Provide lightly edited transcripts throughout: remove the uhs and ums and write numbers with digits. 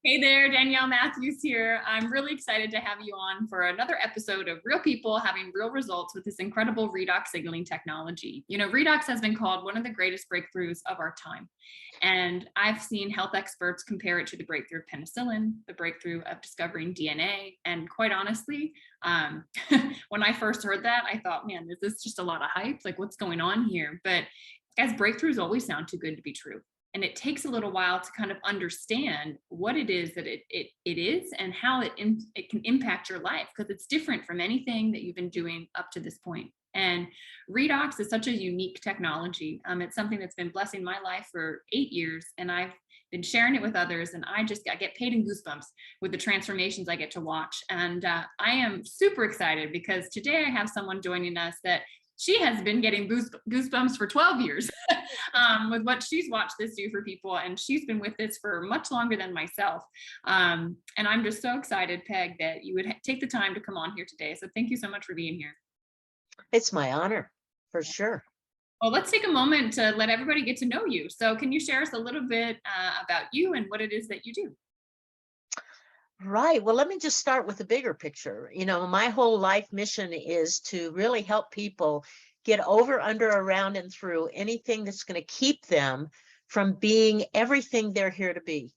Hey there, Danielle Matthews here. I'm really excited to have you on for another episode of Real People Having Real Results with this incredible redox signaling technology. You know, redox has been called one of the greatest breakthroughs of our time. And I've seen health experts compare it to the breakthrough of penicillin, the breakthrough of discovering DNA. And quite honestly, when I first heard that, I thought, man, is this just a lot of hype? Like, what's going on here? But guys, breakthroughs always sound too good to be true. And it takes a little while to kind of understand what it is that it is and how it can impact your life, because it's different from anything that you've been doing up to this point. And Redox is such a unique technology. It's something that's been blessing my life for 8 years, and I've been sharing it with others, and I get paid in goosebumps with the transformations I get to watch. And I am super excited because today I have someone joining us that she has been getting goosebumps for 12 years with what she's watched this do for people. And she's been with this for much longer than myself. And I'm just so excited, Peg, that you would take the time to come on here today. So thank you so much for being here. It's my honor, for sure. Well, let's take a moment to let everybody get to know you. So can you share us a little bit about you and what it is that you do? Right. Well, let me just start with the bigger picture. You know, my whole life mission is to really help people get over, under, around, and through anything that's going to keep them from being everything they're here to be.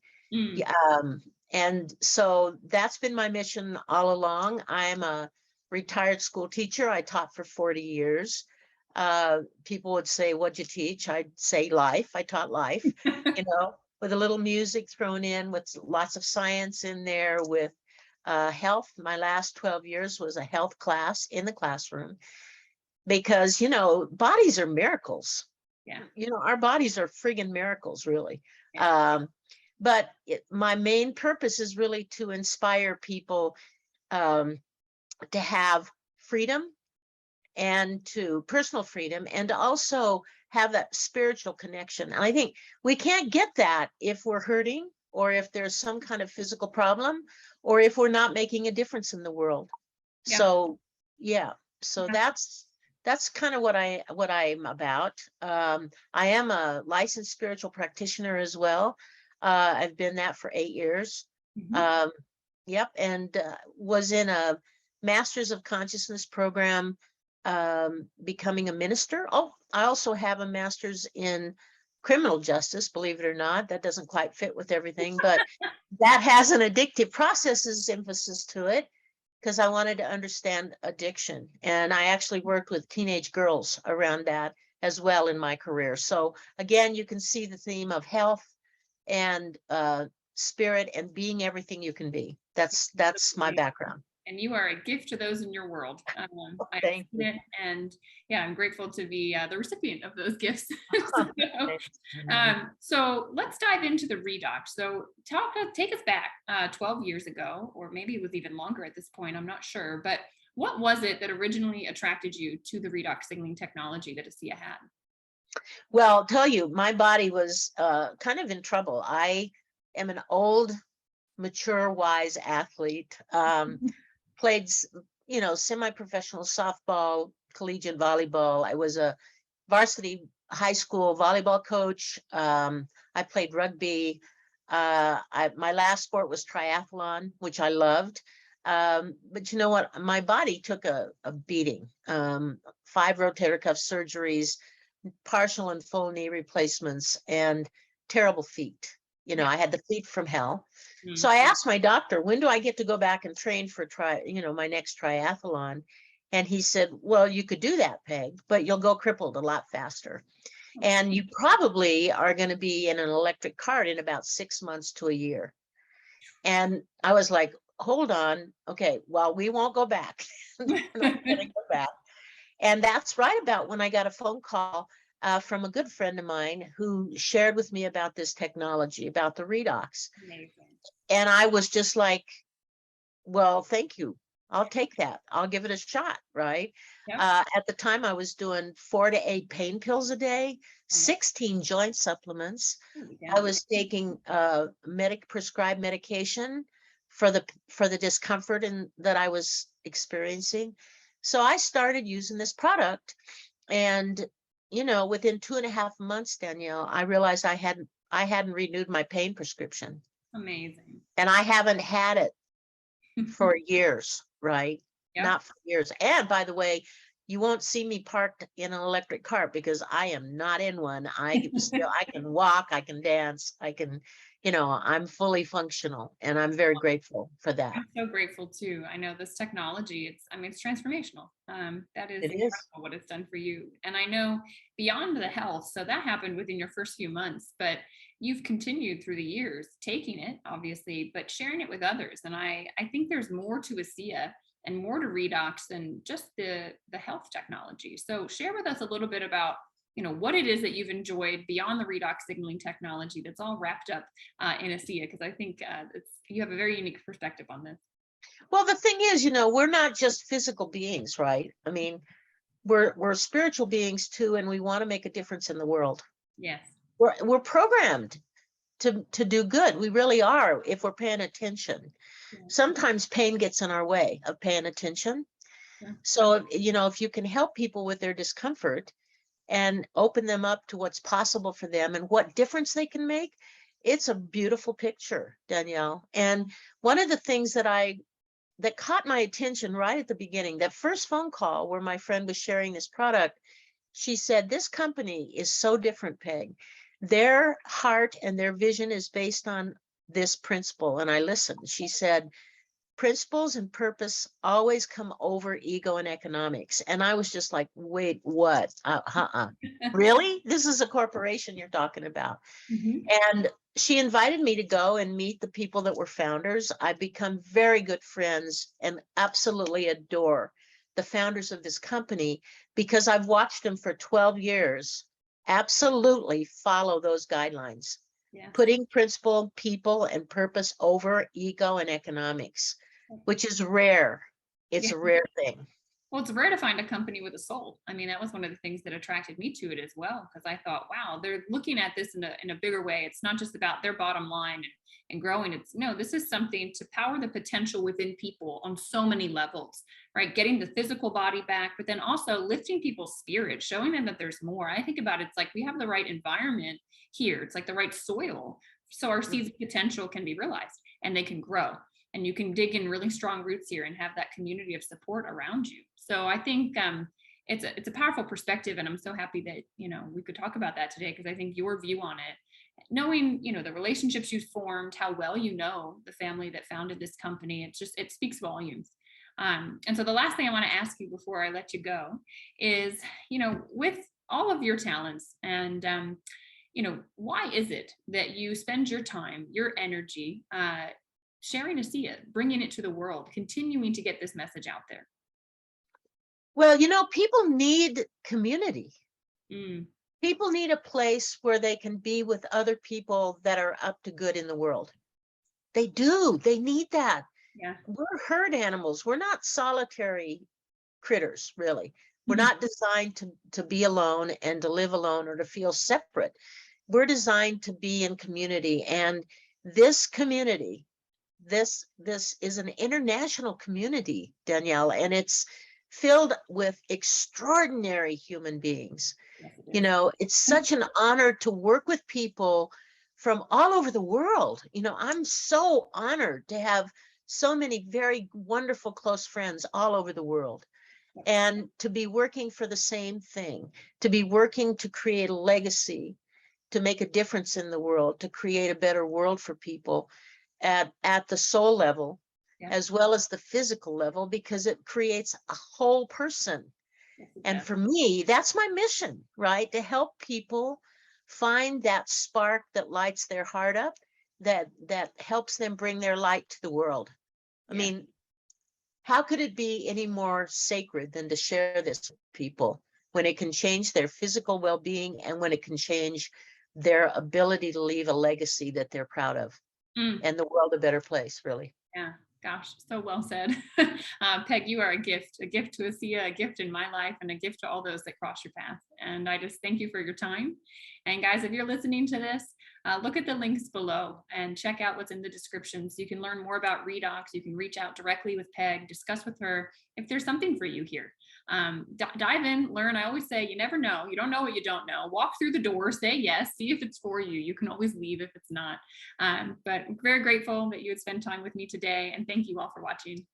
And so that's been my mission all along. I'm a retired school teacher. I taught for 40 years. People would say, "What'd you teach?" I'd say life. I taught life, you know, with a little music thrown in, with lots of science in there, with health. My last 12 years was a health class in the classroom because, you know, bodies are miracles. Yeah. You know, our bodies are friggin' miracles, really. Yeah. But my main purpose is really to inspire people to have freedom, and to personal freedom, and to also have that spiritual connection. And I think we can't get that if we're hurting, or if there's some kind of physical problem, or if we're not making a difference in the world. Yeah. So yeah, so Yeah. that's kind of what I'm about. I am a licensed spiritual practitioner as well. I've been that for 8 years. Yep, and was in a Masters of Consciousness program, becoming a minister. Oh, I also have a master's in criminal justice, believe it or not. That doesn't quite fit with everything, but that has an addictive processes emphasis to it, because I wanted to understand addiction. And I actually worked with teenage girls around that as well in my career. So again, you can see the theme of health and spirit and being everything you can be. That's my background. And you are a gift to those in your world. Thank you. And yeah, I'm grateful to be the recipient of those gifts. Thanks. So let's dive into the Redox. So take us back 12 years ago, or maybe it was even longer at this point, I'm not sure. But what was it that originally attracted you to the Redox signaling technology that ASEA had? Well, I'll tell you, my body was kind of in trouble. I am an old, mature, wise athlete. Played, you know, semi-professional softball, collegiate volleyball. I was a varsity high school volleyball coach. I played rugby. My last sport was triathlon, which I loved. But you know what? My body took a beating. 5 rotator cuff surgeries, partial and full knee replacements, and terrible feet. You know, I had the feet from hell. So I asked my doctor, when do I get to go back and train for my next triathlon? And he said, well, you could do that, Peg, but you'll go crippled a lot faster. And you probably are going to be in an electric cart in about 6 months to a year. And I was like, hold on. Okay, well, we won't go back. We're not going to go back. And that's right about when I got a phone call from a good friend of mine who shared with me about this technology, about the Redox. Amazing. And I was just like, well, thank you. I'll take that. I'll give it a shot, right? Yep. At the time, I was doing 4 to 8 pain pills a day, 16 joint supplements. I was taking prescribed medication for the discomfort that I was experiencing. So I started using this product, and within 2.5 months, Danielle, I realized I hadn't renewed my pain prescription, Amazing. and I haven't had it for years, right? Yep. Not for years. And by the way, you won't see me parked in an electric cart because I am not in one. I can walk, I can dance, I'm fully functional, and I'm very grateful for that. I'm so grateful too. I know this technology, it's transformational. That is It is. incredible what it's done for you. And I know beyond the health, so that happened within your first few months, but you've continued through the years taking it, obviously, but sharing it with others. And I think there's more to ASEA and more to Redox than just the health technology. So share with us a little bit about what it is that you've enjoyed beyond the redox signaling technology that's all wrapped up in ASEA, because I think you have a very unique perspective on this. Well, the thing is, we're not just physical beings, right? I mean, we're spiritual beings too, and we want to make a difference in the world. Yes. We're programmed to do good. We really are, if we're paying attention. Yeah. Sometimes pain gets in our way of paying attention. Yeah. So, if you can help people with their discomfort and open them up to what's possible for them and what difference they can make, it's a beautiful picture, Danielle. And one of the things that caught my attention right at the beginning, that first phone call where my friend was sharing this product, she said, "This company is so different, Peg. Their heart and their vision is based on this principle." And I listened. She said, "Principles and purpose always come over ego and economics." And I was just like, wait, what? Really? This is a corporation you're talking about. Mhm. And she invited me to go and meet the people that were founders. I've become very good friends and absolutely adore the founders of this company because I've watched them for 12 years absolutely follow those guidelines, Yeah. putting principle, people, and purpose over ego and economics, which is rare. It's Yeah. a rare thing. Well, it's rare to find a company with a soul. I mean, that was one of the things that attracted me to it as well, because I thought, wow, they're looking at this in a bigger way. It's not just about their bottom line and growing. It's no, this is something to power the potential within people on so many levels, right? Getting the physical body back, but then also lifting people's spirit, showing them that there's more. I think about it, it's like we have the right environment here. It's like the right soil. So our seeds of potential can be realized and they can grow. And you can dig in really strong roots here and have that community of support around you. So I think it's a powerful perspective, and I'm so happy that we could talk about that today, because I think your view on it, knowing the relationships you've formed, how well the family that founded this company, it speaks volumes. And so the last thing I want to ask you before I let you go is, with all of your talents and why is it that you spend your time, your energy, sharing ASEA, bringing it to the world, continuing to get this message out there? Well, people need community. Mm. People need a place where they can be with other people that are up to good in the world. They do. They need that. Yeah. We're herd animals. We're not solitary critters, really. We're not designed to be alone and to live alone or to feel separate. We're designed to be in community. And this community, this is an international community, Danielle, and it's filled with extraordinary human beings. Yes, it is. It's such an honor to work with people from all over the world. I'm so honored to have so many very wonderful close friends all over the world, Yes. and to be working for the same thing, to be working to create a legacy, to make a difference in the world, to create a better world for people at the soul level, Yeah. as well as the physical level, because it creates a whole person. Yes, it And does. for me, that's my mission, right? To help people find that spark that lights their heart up, that helps them bring their light to the world. I Yeah. mean, how could it be any more sacred than to share this with people when it can change their physical well-being and when it can change their ability to leave a legacy that they're proud of, Mm. and the world a better place, really. Yeah. Gosh, so well said. Peg, you are a gift to ASEA, a gift in my life, and a gift to all those that cross your path. And I just thank you for your time. And guys, if you're listening to this, look at the links below and check out what's in the description so you can learn more about Redox. You can reach out directly with Peg, discuss with her if there's something for you here. Dive in, learn. I always say, you never know. You don't know what you don't know. Walk through the door, say yes, see if it's for you. You can always leave if it's not. But I'm very grateful that you would spend time with me today. And thank you all for watching.